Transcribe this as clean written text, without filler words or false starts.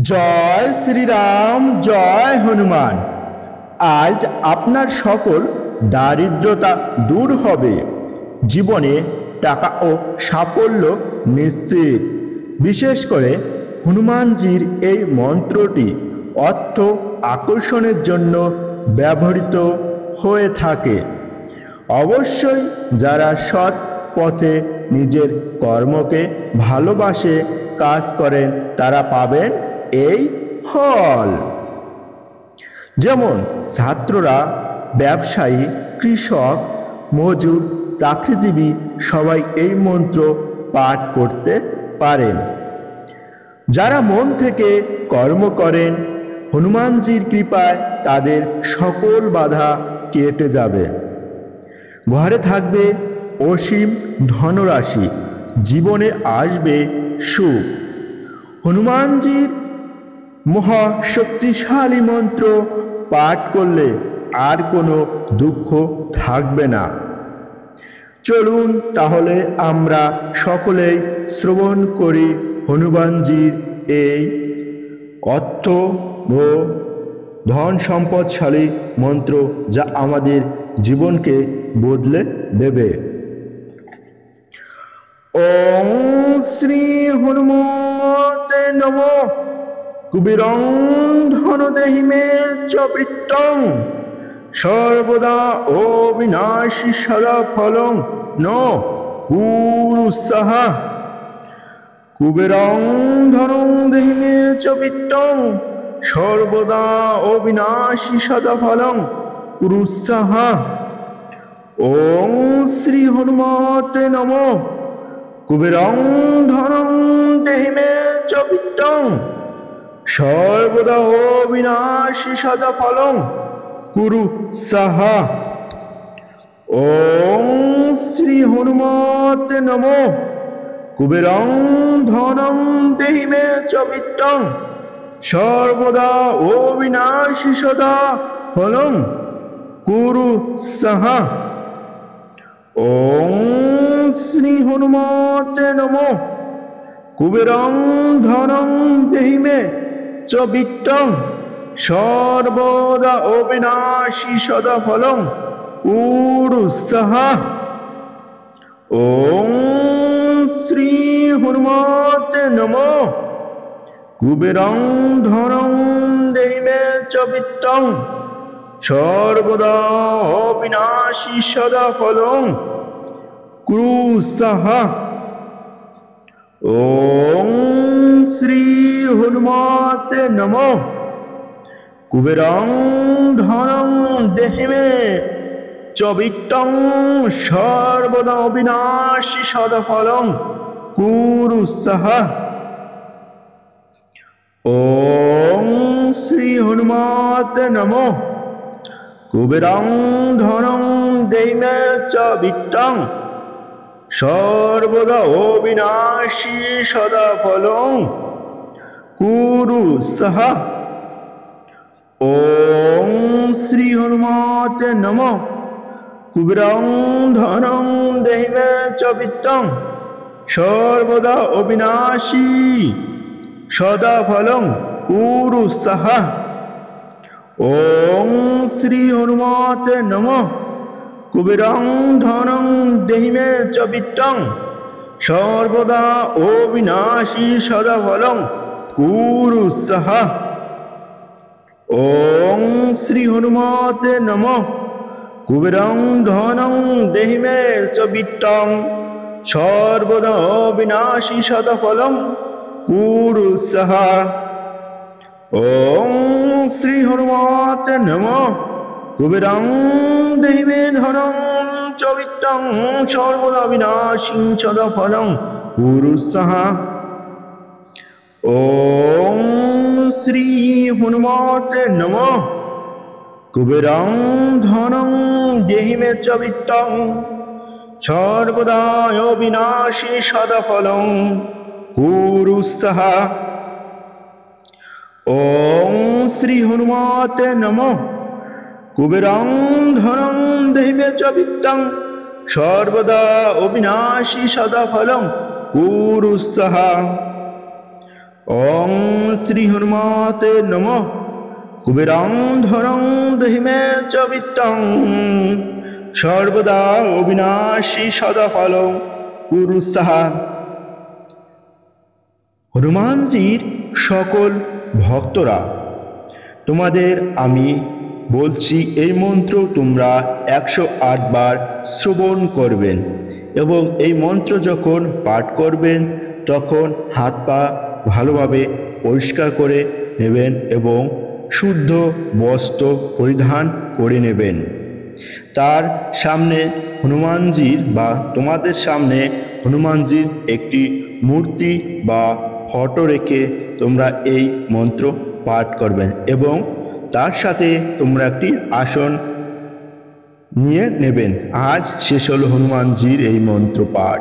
জয় শ্রীরাম, জয় হনুমান। আজ আপনার সকল দারিদ্রতা দূর হবে। জীবনে টাকা ও সাফল্য নিশ্চিত। বিশেষ করে হনুমানজির এই মন্ত্রটি অর্থ আকর্ষণের জন্য ব্যবহৃত হয়ে থাকে। অবশ্যই যারা সৎ পথে নিজের কর্মকে ভালোবাসে কাজ করেন তারা পাবেন এই ফল। যেমন ছাত্ররা, ব্যবসায়ী, কৃষক, মজুর, চাকরিজীবী সবাই এই মন্ত্র পাঠ করতে পারেন। যারা মন থেকে কর্ম করেন, হনুমানজির কৃপায় তাদের সকল বাধা কেটে যাবে। ঘরে থাকবে অসীম ধনরাশি, জীবনে আসবে সুখ। হনুমানজির মহাশক্তিশালী মন্ত্র পাঠ করলে আর কোনো দুঃখ থাকবে না। চলুন তাহলে আমরা সকলেই শ্রবণ করি হনুমানজির এই অর্থ ও ধন সম্পদশালী মন্ত্র, যা আমাদের জীবনকে বদলে দেবে। ওং শ্রী হনুমতে নমঃ। কুবেরং ধনদেহি মে চ বৃত্তং, সর্বদা অবিনাশী সদা ফলং ন পুরুষঃ। কুবেরং ধনং দেহি মে চ বৃত্তং, সর্বদা অবিনাশী সদা ফলং পুরুষঃ। ওং শ্রী হনুমতে নমঃ। কুবেরং ধনং দেহি মে চ বৃত্তং, সর্বদা অবিনাশী সদা ফলং কুরু সাহা। ওং শ্রী হনুমতে নমঃ। কুবেরং ধনং দেহি মে চ বৃত্তং, সর্বদা অবিনাশী সদা ফলং কুরু সাহা। ওং শ্রী হনুমতে নমঃ। কুবেরং ধনং দেহি মে চ বৃত্তং, সর্বদা অবিনাশী সদা ফলং পুরুষঃ। ওং শ্রী হনুমতে নমঃ। কুবেরং ধনং দেহি মে চ বৃত্তং, সর্বদা অবিনাশী সদা ফলং কুরুষঃ। ওং শ্রী হনুমতে নমঃ। কুবেরং ধনং দেহি মে চ বৃত্তং, সর্বদা অবিনাশী সদা ফলং কুরুষঃ। ওং শ্রী হনুমতে নমঃ। কুবেরং ধনং দেহি মে চ বৃত্তং, সর্বদা অবিনাশী সদা ফলং কুরুষঃ। ওং শ্রী হনুমতে নমঃ। কুবেরং ধনং দেহি মে চ বৃত্তং, সর্বদা অবিনাশী সদা ফলং কুরুষঃ। ওং শ্রী হনুমতে নমঃ। কুবেরং ধনং দেহি মে চ বৃত্তং, সর্বদা অবিনাশী সদা ফলং কুরুষঃ। ওং শ্রী হনুমতে নমঃ। কুবেরং ধনং দেহি মে চ বৃত্তং, সর্বদা অবিনাশী সদা ফলং কুরুষঃ। ওং শ্রী হনুমতে নমঃ। কুবেরং দেহি মে ধনং চ বৃত্তং, সর্বদা অবিনাশী সদা ফলং কুরুষঃ। ওং শ্রী হনুমতে নমঃ। কুবেরং ধনং দেহি মে চ বৃত্তং, সর্বদা অবিনাশী সদা ফলং কুরুষঃ। ওং শ্রী হনুমতে নমঃ। কুবেরং ধনং দেহি মে চ বৃত্তং, সর্বদা অবিনাশী সদা ফলং কুরুষঃ। ওং শ্রী হনুমতে নমঃ। কুবেরং ধনং দেহি মে চ বিত্তং, সর্বদা অবিনাশী সদা ফলং কুরু সাহা। হনুমানজির সকল ভক্তরা, তোমাদের আমি বলছি এই মন্ত্র তোমরা 108 বার শ্রবণ করবেন এবং এই মন্ত্র যখন পাঠ করবেন তখন হাত পা ভালোভাবে পরিষ্কার করে নেবেন এবং শুদ্ধ বস্ত্র পরিধান করে নেবেন। তার সামনে হনুমানজির বা তোমাদের সামনে হনুমানজির একটি মূর্তি বা ফটো রেখে তোমরা এই মন্ত্র পাঠ করবেন এবং তার সাথে তোমরা একটি আসন নিয়ে নেবেন। আজ শেষ হলো হনুমানজির এই মন্ত্র পাঠ।